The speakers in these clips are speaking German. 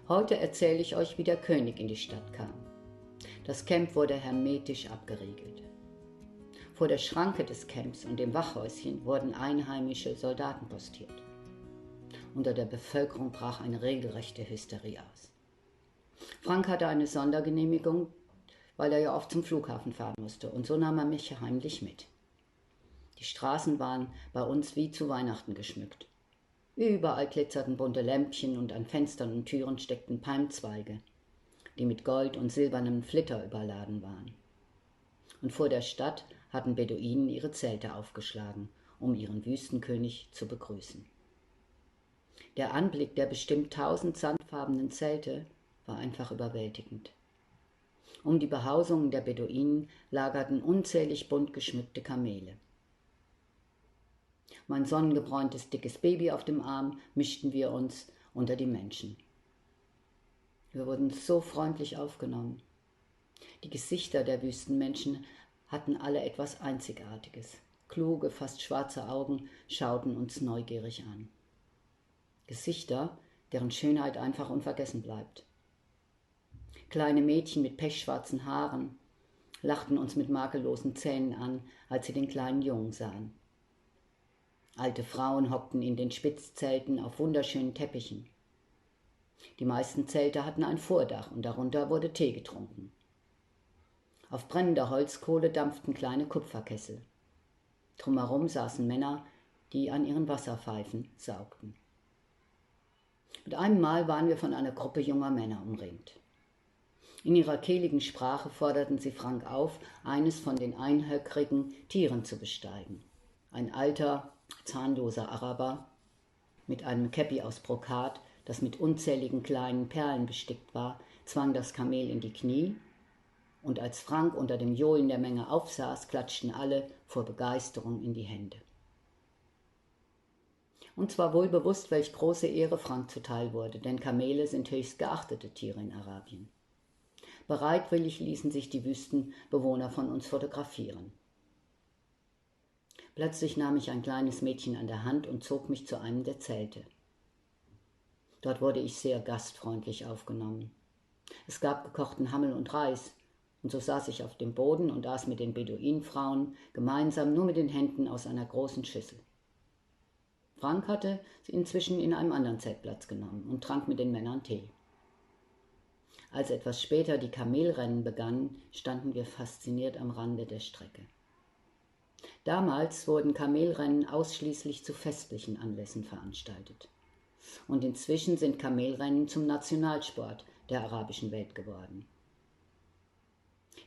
Heute erzähle ich euch, wie der König in die Stadt kam. Das Camp wurde hermetisch abgeriegelt. Vor der Schranke des Camps und dem Wachhäuschen wurden einheimische Soldaten postiert. Unter der Bevölkerung brach eine regelrechte Hysterie aus. Frank hatte eine Sondergenehmigung, weil er ja oft zum Flughafen fahren musste, und so nahm er mich heimlich mit. Die Straßen waren bei uns wie zu Weihnachten geschmückt. Überall glitzerten bunte Lämpchen und an Fenstern und Türen steckten Palmzweige, die mit Gold und silbernem Flitter überladen waren. Und vor der Stadt hatten Beduinen ihre Zelte aufgeschlagen, um ihren Wüstenkönig zu begrüßen. Der Anblick der bestimmt 1000 sandfarbenen Zelte war einfach überwältigend. Um die Behausungen der Beduinen lagerten unzählig bunt geschmückte Kamele. Mein sonnengebräuntes, dickes Baby auf dem Arm mischten wir uns unter die Menschen. Wir wurden so freundlich aufgenommen. Die Gesichter der Wüstenmenschen hatten alle etwas Einzigartiges. Kluge, fast schwarze Augen schauten uns neugierig an. Gesichter, deren Schönheit einfach unvergessen bleibt. Kleine Mädchen mit pechschwarzen Haaren lachten uns mit makellosen Zähnen an, als sie den kleinen Jungen sahen. Alte Frauen hockten in den Spitzzelten auf wunderschönen Teppichen. Die meisten Zelte hatten ein Vordach und darunter wurde Tee getrunken. Auf brennender Holzkohle dampften kleine Kupferkessel. Drumherum saßen Männer, die an ihren Wasserpfeifen saugten. Mit einem Mal waren wir von einer Gruppe junger Männer umringt. In ihrer kehligen Sprache forderten sie Frank auf, eines von den einhöckrigen Tieren zu besteigen. Ein alter, zahnloser Araber mit einem Käppi aus Brokat, das mit unzähligen kleinen Perlen bestickt war, zwang das Kamel in die Knie, und als Frank unter dem Johlen der Menge aufsaß, klatschten alle vor Begeisterung in die Hände. Uns war wohl bewusst, welch große Ehre Frank zuteil wurde, denn Kamele sind höchst geachtete Tiere in Arabien. Bereitwillig ließen sich die Wüstenbewohner von uns fotografieren. Plötzlich nahm ich ein kleines Mädchen an der Hand und zog mich zu einem der Zelte. Dort wurde ich sehr gastfreundlich aufgenommen. Es gab gekochten Hammel und Reis, und so saß ich auf dem Boden und aß mit den Beduinenfrauen gemeinsam nur mit den Händen aus einer großen Schüssel. Frank hatte sie inzwischen in einem anderen Zelt Platz genommen und trank mit den Männern Tee. Als etwas später die Kamelrennen begannen, standen wir fasziniert am Rande der Strecke. Damals wurden Kamelrennen ausschließlich zu festlichen Anlässen veranstaltet. Und inzwischen sind Kamelrennen zum Nationalsport der arabischen Welt geworden.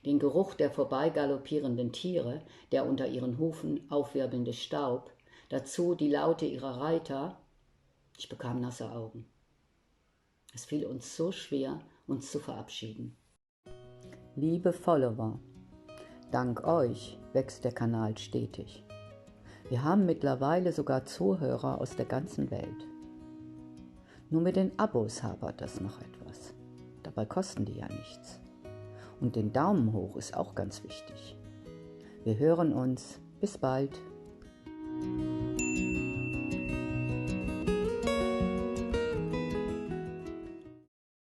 Den Geruch der vorbeigaloppierenden Tiere, der unter ihren Hufen aufwirbelnde Staub, dazu die Laute ihrer Reiter, ich bekam nasse Augen. Es fiel uns so schwer, uns zu verabschieden. Liebe Follower, dank euch wächst der Kanal stetig. Wir haben mittlerweile sogar Zuhörer aus der ganzen Welt. Nur mit den Abos hapert das noch etwas. Dabei kosten die ja nichts. Und den Daumen hoch ist auch ganz wichtig. Wir hören uns. Bis bald.